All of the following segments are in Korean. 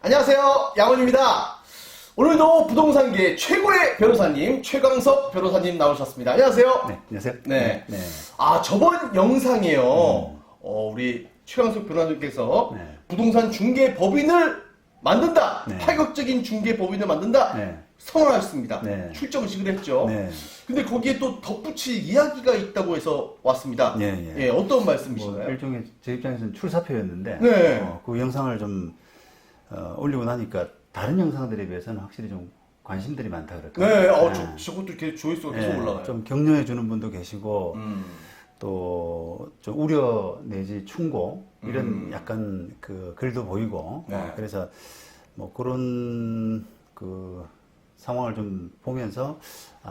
안녕하세요, 양원입니다. 오늘도 부동산계 최고의 변호사님 최광석 변호사님 나오셨습니다. 안녕하세요. 네, 안녕하세요. 네. 네. 저번 영상에요. 우리 최광석 변호사님께서 네. 부동산 중개 법인을 만든다. 네. 파격적인 중개 법인을 만든다. 네. 선언하셨습니다. 네. 출정식을 했죠. 네. 근데 거기에 또 덧붙일 이야기가 있다고 해서 왔습니다. 예. 어떤 말씀이신가요? 일종의 제 입장에서는 출사표였는데 네. 그 영상을 좀 올리고 나니까 다른 영상들에 비해서는 확실히 좀 관심들이 많다 그럴까요? 네. 저것도 이렇게 조회수가 계속 올라가요. 좀 격려해 주는 분도 계시고 또 좀 우려 내지 충고 이런 약간 그 글도 보이고 네. 그래서 뭐 그런 그 상황을 좀 보면서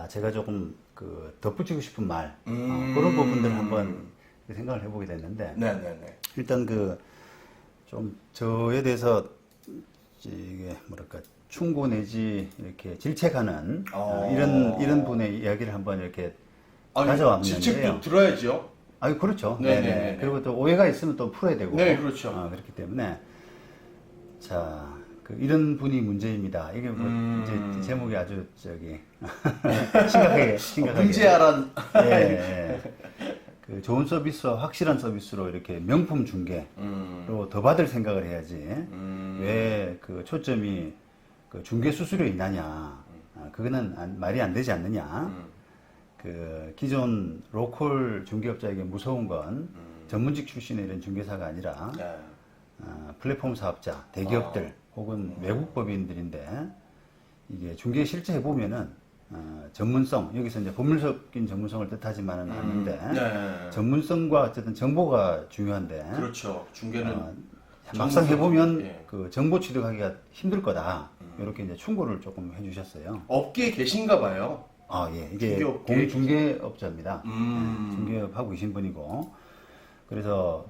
제가 조금 그 덧붙이고 싶은 말 그런 부분들을 한번 생각을 해보게 됐는데 네네네. 일단 그 좀 저에 대해서 이게 뭐랄까 충고 내지 이렇게 질책하는 이런 분의 이야기를 한번 이렇게 가져왔는데요. 질책도 들어야죠. 그렇죠. 네네. 그리고 또 오해가 있으면 또 풀어야 되고. 네, 그렇죠. 그렇기 때문에 자, 이런 분이 문제입니다. 이게 뭐 이제 제목이 아주 심각하게 문제아란. 예. 그 좋은 서비스와 확실한 서비스로 이렇게 명품 중개로 더 받을 생각을 해야지. 왜 그 초점이 그 중개 수수료에 있느냐? 그거는 말이 안 되지 않느냐? 그 기존 로컬 중개업자에게 무서운 건 전문직 출신의 이런 중개사가 아니라 플랫폼 사업자, 대기업들 혹은 외국 법인들인데 이게 중개 실제 해보면은 전문성, 여기서 이제 법률적인 전문성을 뜻하지만은 않는데 전문성과 어쨌든 정보가 중요한데 그렇죠. 중개는 막상 해보면 그 정보 취득하기가 힘들 거다. 이렇게 이제 충고를 조금 해주셨어요. 업계에 계신가 봐요. 이게 공중개업자입니다. 중개업 하고 계신 분이고, 그래서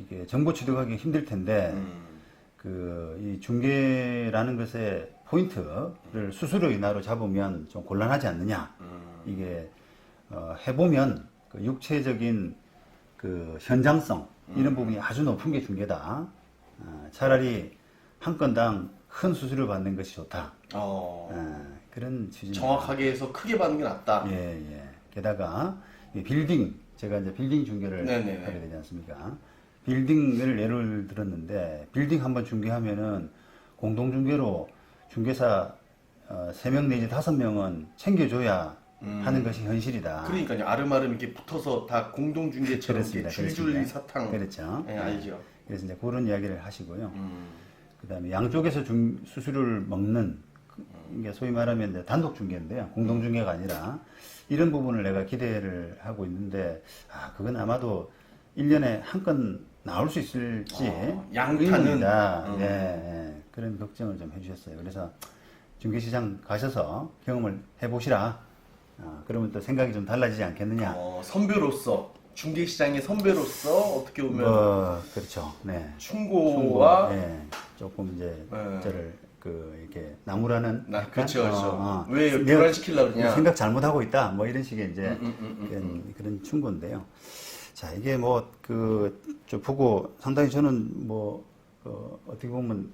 이게 정보 취득하기 힘들 텐데, 이 중개라는 것의 포인트를 수수료 인하로 잡으면 좀 곤란하지 않느냐. 이게 해보면 그 육체적인 그 현장성 이런 부분이 아주 높은 게 중개다. 차라리 한 건당 큰 수수료 받는 것이 좋다. 그런 취지입니다. 정확하게 해서 크게 받는 게 낫다. 게다가 빌딩, 제가 이제 빌딩 중개를 하게 되지 않습니까? 빌딩을 예를 들었는데 빌딩 한번 중개하면은 공동 중개로 중개사 3명 내지 5명은 챙겨줘야 하는 것이 현실이다. 그러니까요. 아름아름 이렇게 붙어서 다 공동 중개처럼 이렇게 줄줄이 사탕. 그렇죠. 알죠. 그래서 이제 그런 이야기를 하시고요. 그다음에 양쪽에서 수수료를 먹는 이게 소위 말하면 이제 단독 중개인데요. 공동 중개가 아니라 이런 부분을 내가 기대를 하고 있는데 그건 아마도 1년에 한 건 나올 수 있을지 양타는 그런 걱정을 좀 해주셨어요. 그래서 중개시장 가셔서 경험을 해보시라. 그러면 또 생각이 좀 달라지지 않겠느냐. 선배로서 중개시장의 선배로서 어떻게 보면 그렇죠. 충고와 조금 이제 저를 이렇게 나무라는 그렇죠. 왜 교란시키려고 그러냐. 생각 잘못하고 있다. 뭐 이런 식의 이제 그런 충고인데요. 자, 이게 좀 보고 상당히 저는 어떻게 보면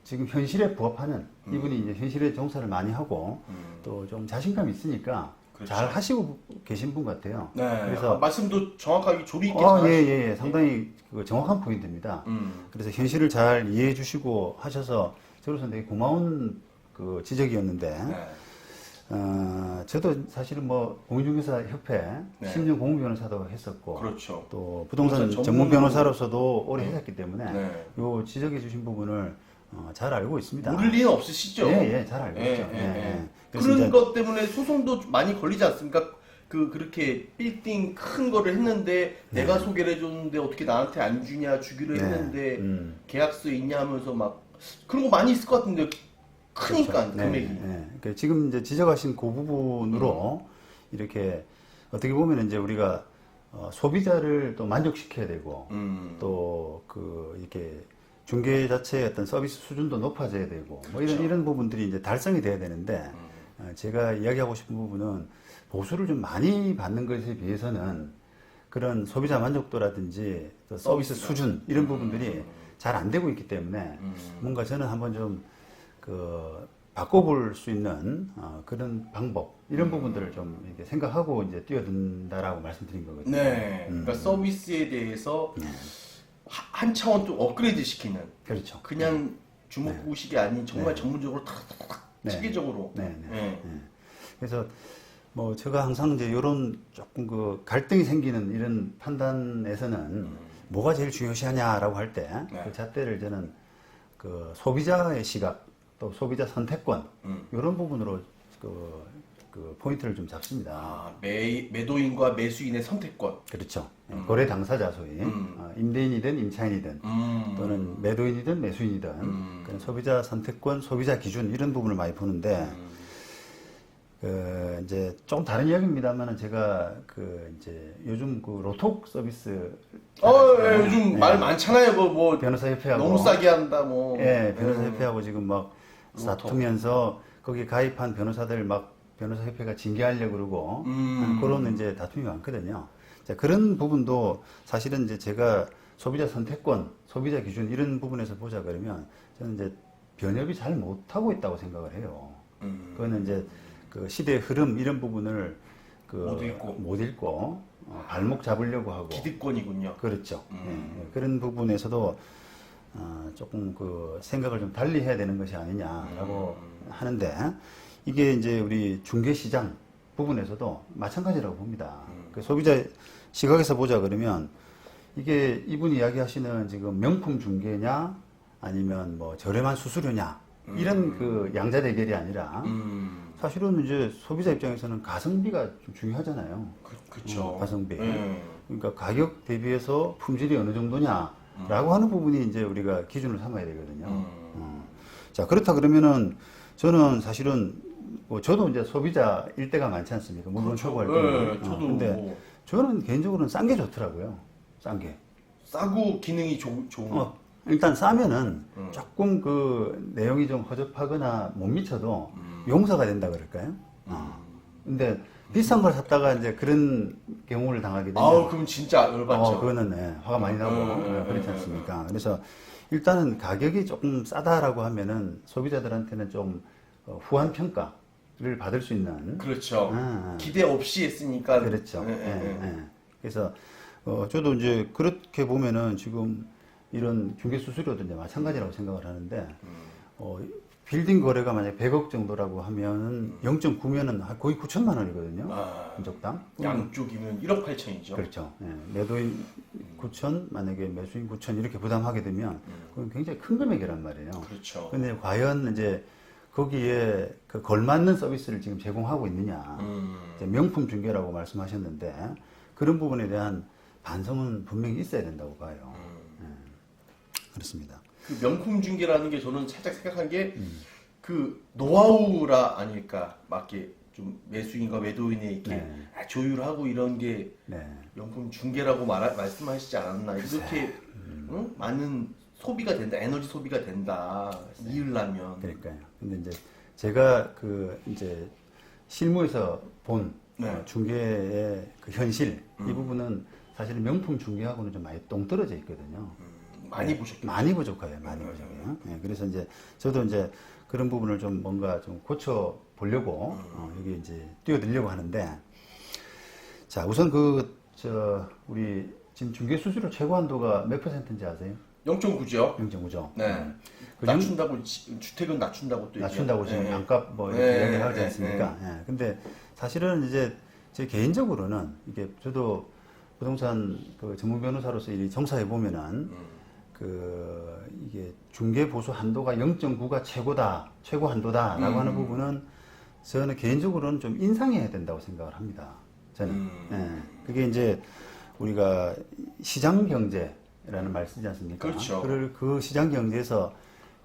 지금 현실에 부합하는 이분이 이제 현실에 종사를 많이 하고 또 좀 자신감이 있으니까 그렇죠. 잘 하시고 계신 분 같아요. 그래서 말씀도 정확하게 조리 있게 잘 상당히 정확한 포인트입니다. 그래서 현실을 잘 이해해 주시고 하셔서 저로서는 되게 고마운 지적이었는데 저도 사실은 공인중개사 협회 10년 공무변호사도 했었고 그렇죠. 또 부동산 전문 변호사로서도 오래 했었기 때문에 요 지적해 주신 부분을 잘 알고 있습니다. 모를 리는 없으시죠? 잘 알고 있죠. 그런 것 때문에 소송도 많이 걸리지 않습니까? 그렇게 빌딩 큰 거를 했는데 내가 소개를 해줬는데 어떻게 나한테 안 주냐, 주기로 했는데 계약서에 있냐 하면서 막 그런 거 많이 있을 것 같은데 크니까 그렇죠. 금액이. 그러니까 지금 이제 지적하신 그 부분으로 이렇게 어떻게 보면 이제 우리가 소비자를 또 만족시켜야 되고 또 이렇게 중개 자체의 어떤 서비스 수준도 높아져야 되고 이런 부분들이 이제 달성이 돼야 되는데 제가 이야기하고 싶은 부분은 보수를 좀 많이 받는 것에 비해서는 그런 소비자 만족도라든지 또 서비스 수준 이런 부분들이 잘 안 되고 있기 때문에 뭔가 저는 한번 좀 바꿔볼 수 있는 그런 방법 이런 부분들을 좀 이렇게 생각하고 이제 뛰어든다라고 말씀드린 거거든요. 네. 그러니까 서비스에 대해서 한 차원 또 업그레이드 시키는. 그렇죠. 그냥 주먹구식이 아닌 정말 전문적으로 탁탁탁 체계적으로. 네. 그래서 뭐 제가 항상 이제 이런 조금 갈등이 생기는 이런 판단에서는 뭐가 제일 중요시하냐라고 할 때 그 잣대를 저는 소비자의 시각 또 소비자 선택권 이런 부분으로 그 포인트를 좀 잡습니다. 아, 매도인과 매수인의 선택권. 그렇죠. 거래 당사자 소위 임대인이든 임차인이든 또는 매도인이든 매수인이든 그런 소비자 선택권, 소비자 기준 이런 부분을 많이 보는데 이제 조금 다른 이야기입니다만은 제가 이제 요즘 로톡 서비스 요즘 말 많잖아요. 뭐 변호사 협회하고 너무 싸게 한다 뭐. 예, 변호사 협회하고 지금 막 다투면서 거기 가입한 변호사들 막 변호사 협회가 징계하려고 그러고 그런 이제 다툼이 많거든요. 자, 그런 부분도 사실은 이제 제가 소비자 선택권, 소비자 기준 이런 부분에서 보자 그러면 저는 이제 변협이 잘 못하고 있다고 생각을 해요. 그거는 이제 그 시대의 흐름 이런 부분을 못 읽고 발목 잡으려고 하고 기득권이군요. 그렇죠. 예, 그런 부분에서도 조금 생각을 좀 달리 해야 되는 것이 아니냐라고 하는데 이게 이제 우리 중개시장 부분에서도 마찬가지라고 봅니다. 그 소비자 시각에서 보자 그러면 이게 이분이 이야기하시는 지금 명품 중개냐 아니면 뭐 저렴한 수수료냐 이런 양자 대결이 아니라 사실은 이제 소비자 입장에서는 가성비가 좀 중요하잖아요. 그렇죠. 가성비. 그러니까 가격 대비해서 품질이 어느 정도냐라고 하는 부분이 이제 우리가 기준을 삼아야 되거든요. 자, 그렇다 그러면은 저는 사실은 저도 이제 소비자일 때가 많지 않습니까? 물건 초과할 때. 저도. 근데 저는 개인적으로는 싼 게 좋더라고요. 싼 게. 싸고 기능이 좋은. 일단 싸면은 조금 내용이 좀 허접하거나 못 미쳐도 용서가 된다 그럴까요? 근데 비싼 걸 샀다가 이제 그런 경우를 당하게 되면 그럼 진짜 열받죠. 그거는 화가 많이 나고 그렇지 않습니까? 그래서 일단은 가격이 조금 싸다라고 하면은 소비자들한테는 좀 후한 평가를 받을 수 있는. 그렇죠. 기대 없이 했으니까. 그렇죠. 그래서 저도 이제 그렇게 보면은 지금 이런 중개 수수료도 이제 마찬가지라고 생각을 하는데 빌딩 거래가 만약 100억 정도라고 하면은 0.9면은 거의 9천만 원이거든요. 건적당. 양쪽이면 1억 8천이죠. 그렇죠. 매도인 9천, 만약에 매수인 9천 이렇게 부담하게 되면 그건 굉장히 큰 금액이란 말이에요. 그렇죠. 근데 과연 이제 거기에 걸맞는 서비스를 지금 제공하고 있느냐. 이제 명품 중개라고 말씀하셨는데 그런 부분에 대한 반성은 분명히 있어야 된다고 봐요. 그렇습니다. 그 명품 중개라는 게 저는 살짝 생각한 게 노하우라 아닐까. 막 이렇게 좀 매수인과 매도인의 이렇게 조율하고 이런 게 명품 중개라고 말씀하시지 않았나. 이렇게 많은 소비가 된다, 에너지 소비가 된다. 이으려면. 그러니까요. 근데 이제 제가 이제 실무에서 본 중개의 현실 이 부분은 사실은 명품 중개하고는 좀 많이 동떨어져 있거든요. 많이 부족해요. 많이 부족해요. 많이 부족해요. 그래서 이제 저도 이제 그런 부분을 좀 뭔가 좀 고쳐 보려고 여기 이제 뛰어들려고 하는데 자, 우선 우리 지금 중개 수수료 최고 한도가 몇 %인지 아세요? 0.9죠. 0.9죠. 네. 낮춘다고 주택은 낮춘다고 또 낮춘다고 지금 반값 이렇게 이야기를 하지 않습니까? 근데 사실은 이제 제 개인적으로는 이게 저도 부동산 전문 변호사로서 이 정사해 보면은 이게 중개 보수 한도가 0.9가 최고 한도다라고 하는 부분은 저는 개인적으로는 좀 인상해야 된다고 생각을 합니다. 저는. 그게 이제 우리가 시장 경제라는 말 쓰지 않습니까? 그렇죠. 그 시장 경제에서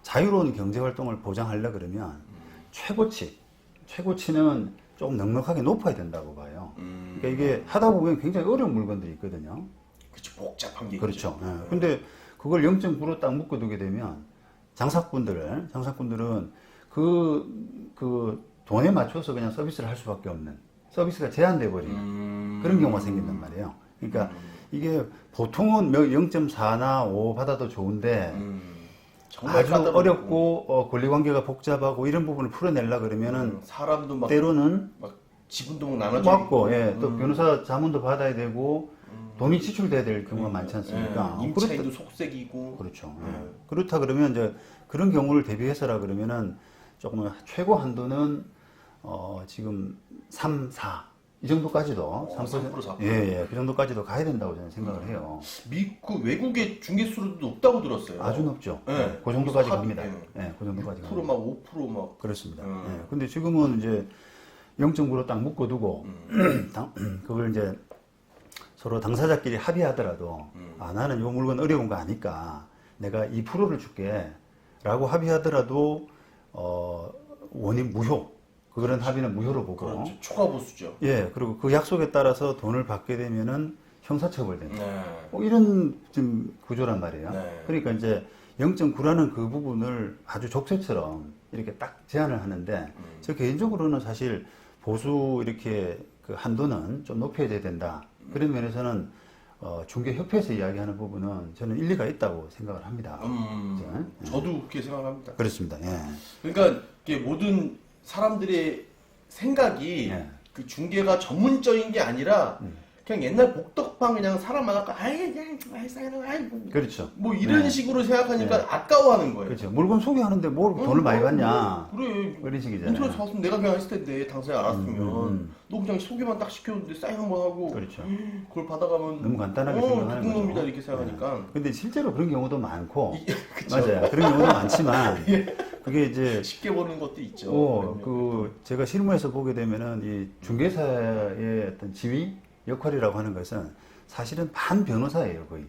자유로운 경제 활동을 보장하려 그러면 최고치는 좀 넉넉하게 높아야 된다고 봐요. 그러니까 이게 하다 보면 굉장히 어려운 물건들이 있거든요. 그렇죠. 복잡한 게 그렇죠. 근데 그걸 0.9로 딱 묶어두게 되면 장사꾼들은 그 돈에 맞춰서 그냥 서비스를 할 수밖에 없는 서비스가 제한돼 버리는 그런 경우가 생긴단 말이에요. 그러니까 이게 보통은 0.4나 5 받아도 좋은데 정말 아주 까다롭고. 어렵고 권리관계가 복잡하고 이런 부분을 풀어내려 그러면은 사람도 막 때로는 지분도 나눠져 맞고 예, 또 변호사 자문도 받아야 되고 돈이 지출돼야 될 경우가 많지 않습니까? 임차인도 속색이고. 그렇죠. 예. 그렇다 그러면 이제 그런 경우를 대비해서라 그러면은 조금 최고 한도는 지금 3, 4 이 정도까지도 3%, 4%. 예, 그 정도까지도 가야 된다고 저는 생각을 해요. 미국 외국의 중개수로도 높다고 들었어요. 아주 높죠. 예. 그 정도까지 합의, 갑니다. 예, 그 정도까지 6% 갑니다. 막 5% 막. 그렇습니다. 예. 근데 지금은 이제 0.9로 딱 묶어두고 그걸 이제 서로 당사자끼리 합의하더라도 아 나는 이 물건 어려운 거 아니까 내가 2%를 줄게라고 합의하더라도 원인 무효 그런 합의는 무효로 보고 그렇죠. 초과보수죠. 예 그리고 그 약속에 따라서 돈을 받게 되면은 형사처벌됩니다. 네. 이런 좀 구조란 말이에요. 네. 그러니까 이제 0.9라는 그 부분을 아주 족쇄처럼 이렇게 딱 제한을 하는데 저 개인적으로는 사실 보수 이렇게 그 한도는 좀 높여야 된다. 그런 면에서는 중개협회에서 이야기하는 부분은 저는 일리가 있다고 생각을 합니다. 그죠? 저도 그렇게 생각합니다. 그렇습니다. 예. 그러니까 이게 모든 사람들의 생각이 예. 그 중개가 전문적인 게 아니라 그냥 옛날 복덕방 그냥 사람 많아까 아이 그냥 그렇죠. 뭐 이런 네. 식으로 생각하니까 네. 아까워하는 거예요. 그렇죠. 물건 소개하는데 뭘 돈을 많이 받냐. 그래. 이런 식이잖아요. 인터넷 사왔으면 내가 그냥 했을 텐데 당사자 알았으면 너 그냥 소개만 딱 시켰는데 사인 한번 하고 그렇죠. 그걸 받아가면 너무 간단하게 생각하는 누군 놈이다 거죠. 이렇게 생각하니까 근데 실제로 그런 경우도 많고 그쵸. 맞아요. 그런 경우도 많지만 그게 이제 쉽게 보는 것도 있죠. 제가 실무에서 보게 되면은 이 중개사의 어떤 지위 역할이라고 하는 것은 사실은 반 변호사예요, 거의.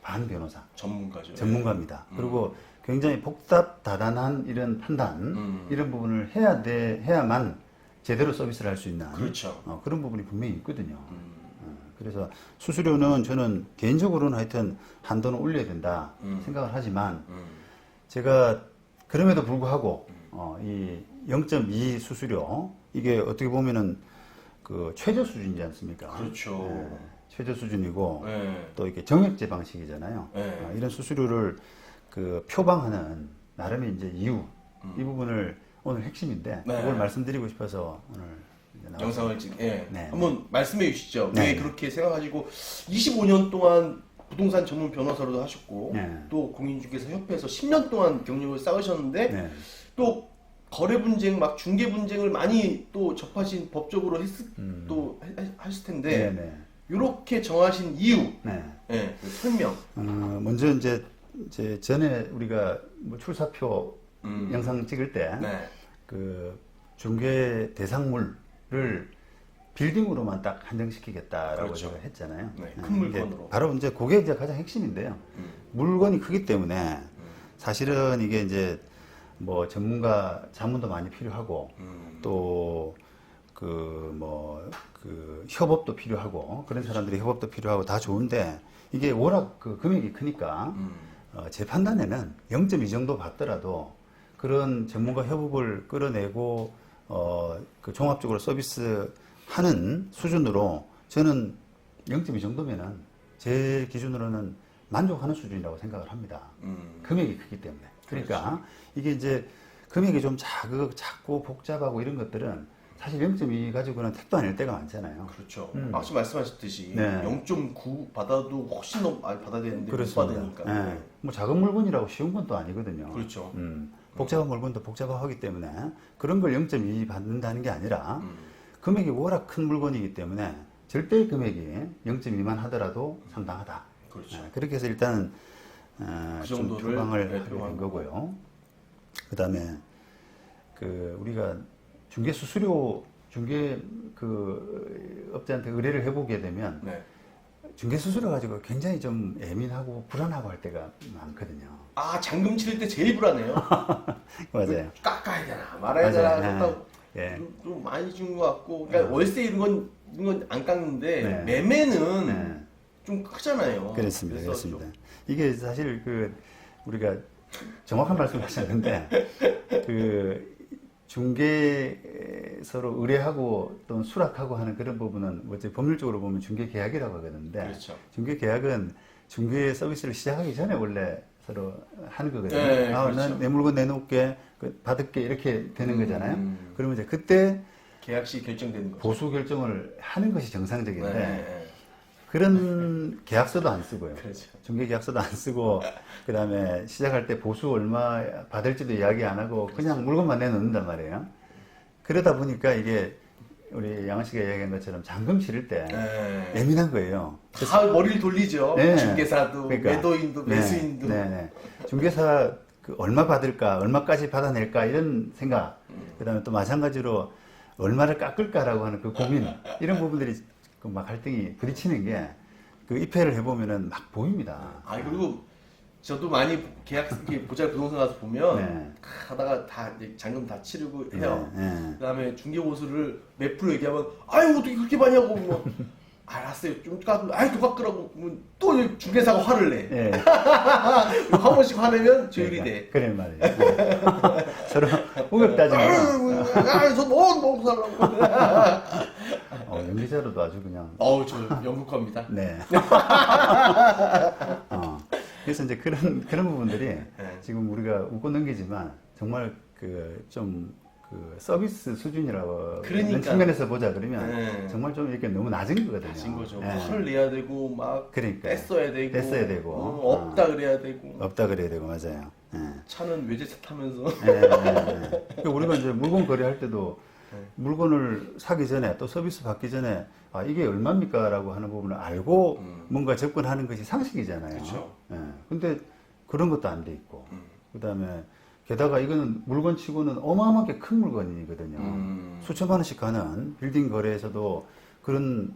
반 변호사. 전문가죠. 전문가입니다. 그리고 굉장히 복잡 다단한 이런 판단, 이런 부분을 해야만 제대로 서비스를 할 수 있는 그렇죠. 그런 부분이 분명히 있거든요. 그래서 수수료는 저는 개인적으로는 하여튼 한도는 올려야 된다 생각을 하지만 제가 그럼에도 불구하고 이 0.2 수수료 이게 어떻게 보면은 그 최저 수준이지 않습니까? 그렇죠. 예, 최저 수준이고 네. 또 이렇게 정액제 방식이잖아요. 네. 이런 수수료를 그 표방하는 나름의 이제 이유 이 부분을 오늘 핵심인데 네. 그걸 말씀드리고 싶어서 오늘 이제 나왔습니다. 영상을 네. 한번 말씀해 주시죠. 네. 왜 그렇게 생각하시고 25년 동안 부동산 전문 변호사로도 하셨고 네. 또 공인중개사 협회에서 10년 동안 경력을 쌓으셨는데 네. 또 거래 분쟁 막 중개 분쟁을 많이 또 접하신 법적으로 또 하실 텐데 네, 네. 이렇게 정하신 이유 네. 네, 그 설명. 먼저 이제 전에 우리가 뭐 출사표 영상 찍을 때 네. 그 중개 대상물을 빌딩으로만 딱 한정시키겠다라고 그렇죠. 제가 했잖아요. 네, 큰 물건으로. 이제 바로 이제 그게 이제 가장 핵심인데요. 물건이 크기 때문에 사실은 이게 이제 뭐 전문가 자문도 많이 필요하고 또 그 협업도 필요하고 그런 사람들이 협업도 필요하고 다 좋은데 이게 워낙 그 금액이 크니까 제 판단에는 0.2 정도 받더라도 그런 전문가 협업을 끌어내고 그 종합적으로 서비스 하는 수준으로 저는 0.2 정도면은 제 기준으로는 만족하는 수준이라고 생각을 합니다. 금액이 크기 때문에. 그러니까 그렇죠. 이게 이제 금액이 좀 작고 복잡하고 이런 것들은 사실 0.2 가지고는 택도 안 낼 때가 많잖아요. 그렇죠. 아까 말씀하셨듯이 네. 0.9 받아도 훨씬 더 많이 받아야 되는데 못 그렇습니다. 받으니까. 네. 뭐 작은 물건이라고 쉬운 건 또 아니거든요. 그렇죠. 복잡한 물건도 복잡하기 때문에 그런 걸 0.2 받는다는 게 아니라 금액이 워낙 큰 물건이기 때문에 절대 금액이 0.2만 하더라도 상당하다. 그렇죠. 그렇게 해서 일단은 그 좀 정도를 표방을 네, 하게 된 표방하고. 거고요. 그다음에 그 우리가 중개 수수료 중개 그 업자한테 의뢰를 해보게 되면 네. 중개 수수료 가지고 굉장히 좀 예민하고 불안하고 할 때가 많거든요. 아 잔금 치를 때 제일 불안해요. 맞아요. 깎아야 되나 말아야 맞아요. 되나 그렇다고 예. 좀 많이 준 것 같고 그러니까 월세 이런 건 안 깎는데 네. 매매는 네. 좀 크잖아요. 그렇습니다. 그래서 그렇습니다. 좀 이게 사실 그 우리가 정확한 말씀을 하셨는데 그 중개 서로 의뢰하고 또는 수락하고 하는 그런 부분은 뭐 이제 법률적으로 보면 중개 계약이라고 하거든요. 그렇죠. 중개 계약은 중개 서비스를 시작하기 전에 원래 서로 하는 거거든요. 네, 아, 그렇죠. 난 내 물건 내놓을게, 받을게 이렇게 되는 거잖아요. 그러면 이제 그때 계약시 결정되는 거죠. 보수 결정을 하는 것이 정상적인데 네. 그런 계약서도 안 쓰고요. 그렇죠. 중개 계약서도 안 쓰고 그다음에 시작할 때 보수 얼마 받을지도 이야기 안 하고 그냥 물건만 내놓는단 말이에요. 그러다 보니까 이게 우리 양은 씨가 이야기한 것처럼 잔금 치를 때 네. 예민한 거예요. 다 머리를 돌리죠. 네. 중개사도, 그러니까. 매도인도, 매수인도. 네. 중개사 그 얼마 받을까, 얼마까지 받아낼까 이런 생각. 그다음에 또 마찬가지로 얼마를 깎을까라고 하는 그 고민 이런 부분들이 그 막 갈등이 부딪히는 게 그 입회를 해보면은 막 보입니다. 아, 그리고 저도 많이 계약, 이렇게 보잘 부동산 가서 보면 네. 하다가 다 이제 잔금 다 치르고 해요. 네. 그 다음에 중개보수를 몇 프로 얘기하면, 아유, 어떻게 그렇게 많이 하고, 뭐, 알았어요. 좀 깎으면, 아유, 더 깎으라고. 그러면 또 중개사가 화를 내. 네. 한 번씩 화내면 조율이 돼. 그래 말이에요. 서로 우격 따지면 아유, 저 너무 살라고. 연기자로도 아주 그냥 어우, 저 영국합니다. 네. 그래서 이제 그런 부분들이 지금 우리가 웃고 넘기지만 정말 그 서비스 수준이라고 그러니까. 측면에서 보자 그러면 네. 정말 좀 이렇게 너무 낮은 거거든요. 하신 거죠. 네. 화를 내야 되고, 막, 그러니까. 떼써야 되고. 떼써야 되고. 없다 그래야 되고. 없다 그래야 되고 맞아요. 네. 차는 외제차 타면서. 그러니까 우리가 이제 물건 거래할 때도 물건을 사기 전에 또 서비스 받기 전에 아 이게 얼마입니까라고 하는 부분을 알고 뭔가 접근하는 것이 상식이잖아요. 그렇죠. 근데 그런 것도 안 돼 있고 그다음에 게다가 이거는 물건치고는 어마어마하게 큰 물건이거든요. 수천만 원씩 가는 빌딩 거래에서도 그런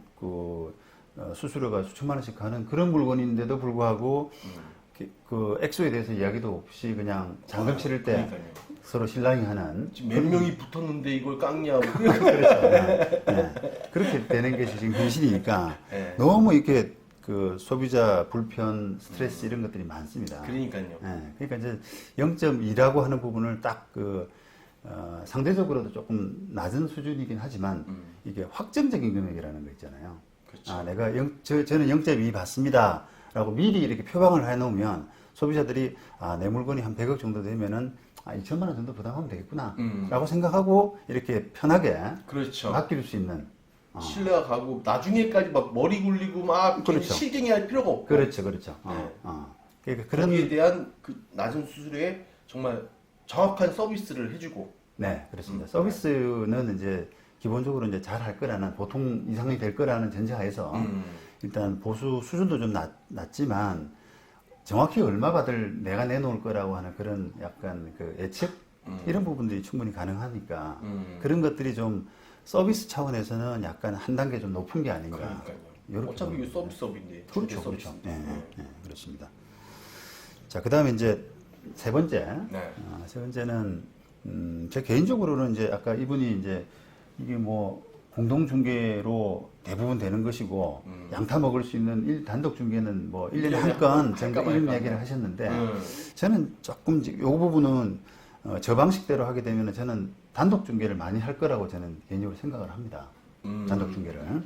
수수료가 수천만 원씩 가는 그런 물건인데도 불구하고 그 액수에 대해서 이야기도 없이 그냥 잔금 치를 때 그러니까요. 서로 실랑이 하는 지금 몇 명이 붙었는데 이걸 깎냐고. 그렇죠. 네. 그렇게 되는 것이 지금 현실이니까 네. 너무 이렇게 그 소비자 불편, 스트레스 이런 것들이 많습니다. 그러니까요. 그러니까 이제 0.2라고 하는 부분을 딱 상대적으로도 조금 낮은 수준이긴 하지만 이게 확정적인 금액이라는 거 있잖아요. 그렇죠. 아, 저는 0.2 받습니다. 라고 미리 이렇게 표방을 해놓으면 소비자들이 아, 내 물건이 한 100억 정도 되면은 2천만 원 정도 부담하면 되겠구나. 라고 생각하고 이렇게 편하게 그렇죠. 맡길 수 있는. 신뢰가 가고 나중에까지 막 머리 굴리고 막 그렇죠. 실갱이 할 필요가 없고. 그렇죠. 그러니까 그런 거기에 대한 그 낮은 수수료에 정말 정확한 서비스를 해주고. 네, 그렇습니다. 서비스는 이제 기본적으로 이제 잘 할 거라는 보통 이상이 될 거라는 전제하에서 일단 보수 수준도 좀 낮지만 정확히 얼마 받을 내가 내놓을 거라고 하는 그런 약간 그 예측 이런 부분들이 충분히 가능하니까 그런 것들이 좀 서비스 차원에서는 약간 한 단계 좀 높은 게 아닌가. 그러니까요. 어차피 이게 서비스업인데. 그렇죠, 서비스. 그렇죠. 그렇습니다. 자, 그 다음에 이제 세 번째. 네. 세 번째는 제 개인적으로는 이제 아까 이분이 이제 이게 뭐 공동 중개로 대부분 되는 것이고 양타 먹을 수 있는 단독 중개는 뭐 1년에 한 건 정도 이런 얘기를 하셨는데 저는 조금 이 부분은 저 방식대로 하게 되면 저는 단독 중개를 많이 할 거라고 저는 개인적으로 생각을 합니다. 단독 중개를.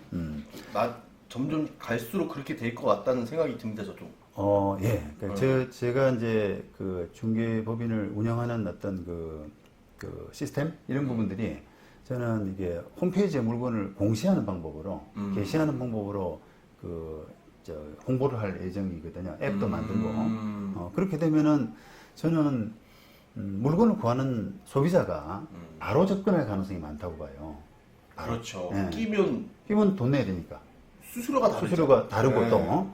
점점 갈수록 그렇게 될 것 같다는 생각이 듭니다, 저도. 예. 그러니까 제가 이제 그 중개법인을 운영하는 어떤 그 시스템 이런 부분들이 저는 이게 홈페이지에 물건을 공시하는 방법으로 게시하는 방법으로 홍보를 할 예정이거든요. 앱도 만들고 그렇게 되면은 저는 물건을 구하는 소비자가 바로 접근할 가능성이 많다고 봐요. 그렇죠. 예. 끼면 돈 내야 되니까. 수수료가 다르고 네. 또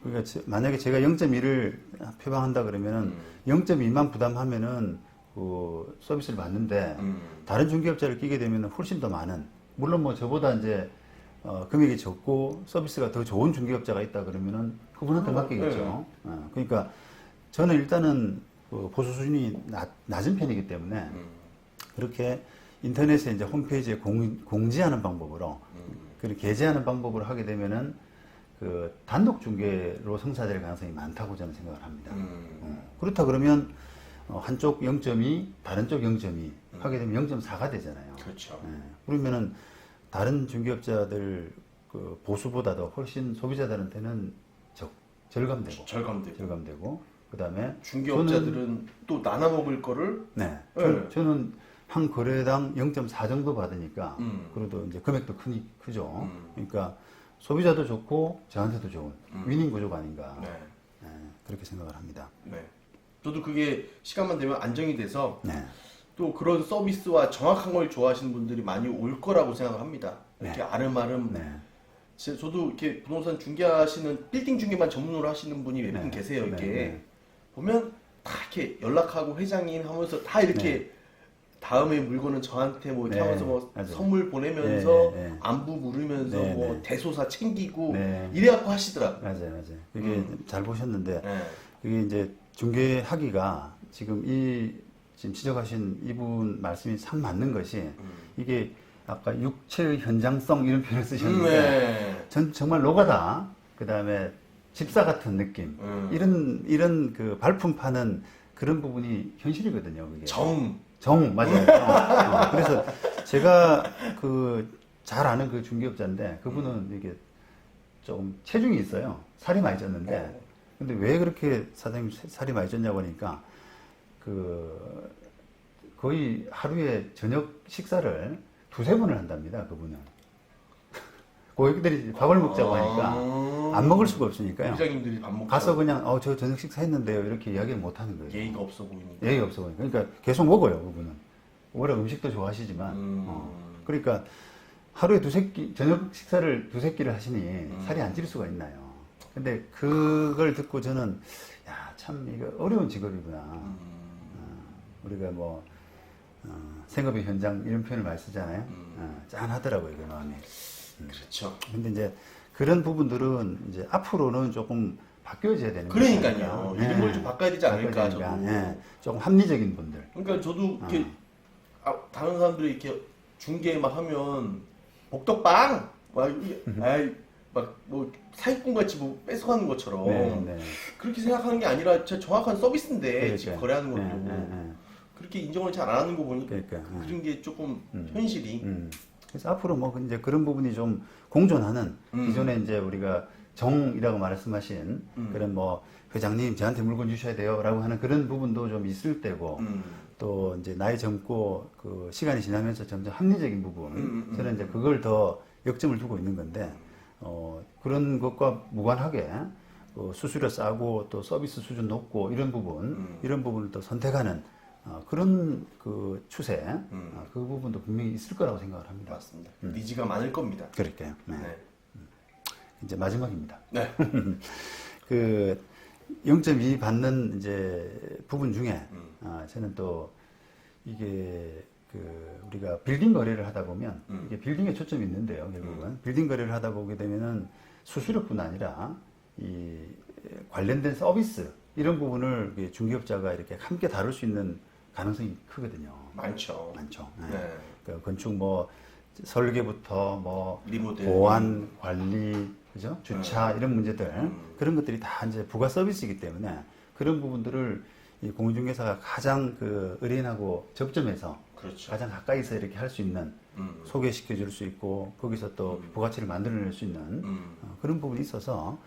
그러니까 만약에 제가 0.2를 표방한다 그러면은 0.2만 부담하면은 그 서비스를 받는데 다른 중개업자를 끼게 되면 훨씬 더 많은 물론 뭐 저보다 이제 금액이 적고 서비스가 더 좋은 중개업자가 있다 그러면은 그분한테 맡기겠죠. 그러니까 저는 일단은 그 보수 수준이 낮은 편이기 때문에 그렇게 인터넷에 이제 홈페이지에 공지하는 방법으로 그리고 게재하는 방법으로 하게 되면은 그 단독 중개로 성사될 가능성이 많다고 저는 생각을 합니다. 그렇다 그러면 한쪽 0.2, 다른 쪽 0.2 하게 되면 0.4가 되잖아요. 그렇죠. 예. 그러면은 다른 중개업자들 그 보수보다도 훨씬 소비자들한테는 절감되고 그다음에 중개업자들은 또 나눠 먹을 거를 네. 네. 저는 한 거래당 0.4 정도 받으니까 그래도 이제 금액도 크죠. 그러니까 소비자도 좋고 저한테도 좋은 위닝 구조가 아닌가. 네. 네, 그렇게 생각을 합니다. 네. 저도 그게 시간만 되면 안정이 돼서 네. 또 그런 서비스와 정확한 걸 좋아하시는 분들이 많이 올 거라고 생각합니다. 이렇게 네. 아름아름. 네. 저도 이렇게 부동산 중개하시는 빌딩 중개만 전문으로 하시는 분이 몇 분 네. 계세요. 이렇게 네. 보면 다 이렇게 연락하고 회장님 하면서 다 이렇게 다음에 물건은 저한테 뭐 이렇게 네. 하면서 뭐 맞아요. 선물 보내면서 네. 네. 안부 물으면서 네. 뭐 네. 대소사 챙기고 네. 이래갖고 하시더라고요. 맞아요. 그게 잘 보셨는데 네. 그게 이제 중개하기가 지금 지금 지적하신 이분 말씀이 참 맞는 것이 이게 아까 육체의 현장성 이런 표현을 쓰셨는데 네. 전 정말 노가다 그다음에 집사 같은 느낌 이런 그 발품 파는 그런 부분이 현실이거든요. 그게 맞아요. 그래서 제가 그 잘 아는 그 중개업자인데 그분은 이게 좀 체중이 있어요. 살이 많이 쪘는데 근데 왜 그렇게 사장님 살이 많이 쪘냐고 하니까 그 거의 하루에 저녁 식사를 두세 번을 한답니다. 그분은. 고객들이 밥을 먹자고 하니까 안 먹을 수가 없으니까요. 회장님들이 밥 먹고 가서 그냥 저 저녁 식사했는데요 이렇게 이야기를 못 하는 거예요. 예의가 없어 보이니까. 예의가 없어 보이니까. 그러니까 계속 먹어요. 그분은. 워낙 음식도 좋아하시지만. 그러니까 하루에 저녁 식사를 두세 끼를 하시니 살이 안 찔 수가 있나요? 근데 그걸 듣고 저는 참 이거 어려운 직업이구나. 우리가 뭐 생업의 현장 이런 표현을 많이 쓰잖아요. 짠하더라고요, 그 마음이. 그렇죠. 근데 이제 그런 부분들은 이제 앞으로는 조금 바뀌어져야 되는 거예요. 그러니까요. 이런 걸 좀 바꿔야 되지 않을까, 저도. 조금 합리적인 분들. 그러니까 저도 이렇게 다른 사람들이 이렇게 중개 막 하면 복덕빵 막뭐 사기꾼 같이 뭐 뺏어가는 것처럼 그렇게 생각하는 게 아니라 진짜 정확한 서비스인데 지금 거래하는 것도 그렇게 인정을 잘 안 하는 거 보니까 그런 게 조금 현실이. 그래서 앞으로 뭐 이제 그런 부분이 좀 공존하는 기존에 이제 우리가 정이라고 말씀하신 그런 뭐 회장님 저한테 물건 주셔야 돼요라고 하는 그런 부분도 좀 있을 때고 또 이제 나이 젊고 그 시간이 지나면서 점점 합리적인 부분 저는 이제 그걸 더 역점을 두고 있는 건데 그런 것과 무관하게 수수료 싸고 또 서비스 수준 높고 이런 부분을 또 선택하는 그런 그 추세 그 부분도 분명히 있을 거라고 생각을 합니다. 맞습니다. 니즈가 많을 겁니다. 그럴게요. 네. 네. 이제 마지막입니다. 네. 그 0.2 받는 이제 부분 중에 저는 또 이게 그 우리가 빌딩 거래를 하다 보면 이게 빌딩에 초점이 있는데요. 결국은 빌딩 거래를 하다 보게 되면은 수수료뿐 아니라 이 관련된 서비스 이런 부분을 중개업자가 이렇게 함께 다룰 수 있는 가능성이 크거든요. 많죠. 네. 그 건축 뭐 설계부터 뭐 리모델, 보안 관리, 그죠? 주차 이런 문제들 그런 것들이 다 이제 부가 서비스이기 때문에 그런 부분들을 이 공인중개사가 가장 그 의뢰인하고 접점해서 그렇죠. 가장 가까이서 이렇게 할 수 있는 소개시켜 줄 수 있고 거기서 또 부가치를 만들어낼 수 있는 그런 부분이 있어서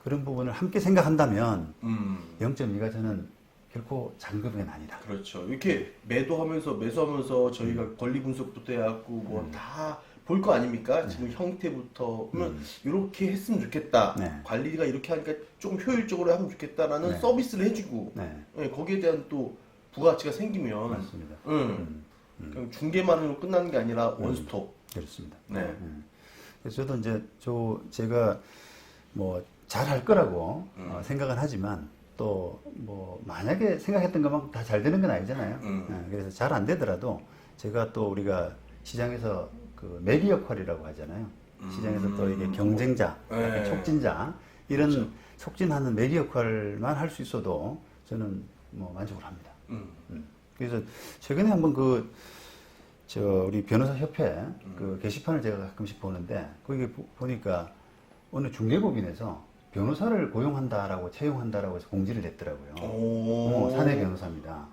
그런 부분을 함께 생각한다면 0.2가 저는 결코 작은 금액은 아니다. 그렇죠. 이렇게 매수하면서 저희가 권리 분석부터 해갖고 뭐 다 볼 거 아닙니까? 지금 형태부터 그러면 이렇게 했으면 좋겠다. 관리가 이렇게 하니까 좀 효율적으로 하면 좋겠다라는 서비스를 해주고 거기에 대한 또 부가치가 생기면 맞습니다. 그냥 중개만으로 끝나는 게 아니라 원스톱. 그렇습니다. 네. 그래서 저도 이제 제가 뭐 잘할 거라고 생각은 하지만 또 뭐 만약에 생각했던 것만큼 다 잘 되는 건 아니잖아요. 그래서 잘 안 되더라도 제가 또 우리가 시장에서 그 매기 역할이라고 하잖아요. 시장에서 또 이게 경쟁자, 촉진자 이런 그렇죠. 촉진하는 매기 역할만 할 수 있어도 저는 뭐 만족을 합니다. 그래서 최근에 한번 우리 변호사 협회 그 게시판을 제가 가끔씩 보는데 거기 보니까 어느 중개법인에서 변호사를 고용한다라고 채용한다라고 해서 공지를 냈더라고요. 사내 변호사입니다.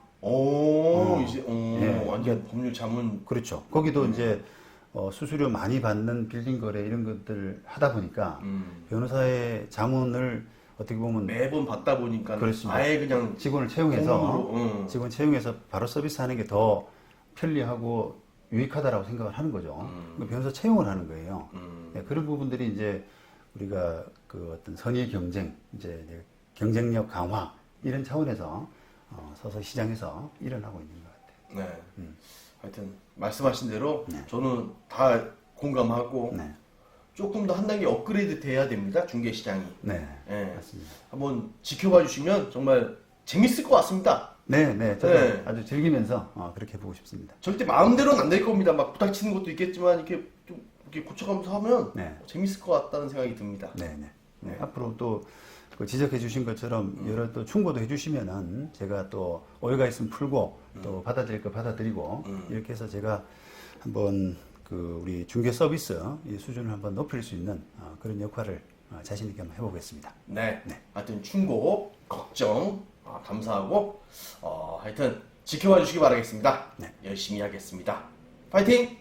이제 예. 완전 법률 자문. 그렇죠. 거기도 이제 수수료 많이 받는 빌딩 거래 이런 것들 하다 보니까 변호사의 자문을 어떻게 보면 매번 받다 보니까 그렇습니다. 아예 그냥 직원을 채용해서 공으로, 직원 채용해서 바로 서비스하는 게 더 편리하고 유익하다라고 생각을 하는 거죠. 변호사 채용을 하는 거예요. 네, 그런 부분들이 이제 우리가 그 어떤 선의 경쟁, 이제 경쟁력 강화 이런 차원에서 서서 시장에서 일어나고 있는 것 같아요. 네. 하여튼 말씀하신 대로 네. 저는 다 공감하고 네, 조금 더 한 단계 업그레이드 돼야 됩니다. 중개 시장이. 네, 예. 맞습니다. 한번 지켜봐 주시면 정말 재밌을 것 같습니다. 네, 네, 저도 네. 아주 즐기면서 그렇게 보고 싶습니다. 절대 마음대로는 안 될 겁니다. 막 부닥치는 것도 있겠지만 이렇게 좀 이렇게 고쳐가면서 하면 네. 재밌을 것 같다는 생각이 듭니다. 네, 네. 네. 앞으로 또 그 지적해 주신 것처럼 여러 또 충고도 해 주시면은 제가 또 오해가 있으면 풀고 또 받아들일 거 받아들이고 이렇게 해서 제가 한번 그 우리 중개 서비스 이 수준을 한번 높일 수 있는 그런 역할을 자신 있게 한번 해보겠습니다. 네. 네. 하여튼 충고, 걱정 감사하고 하여튼 지켜봐 주시기 바라겠습니다. 네. 열심히 하겠습니다. 파이팅!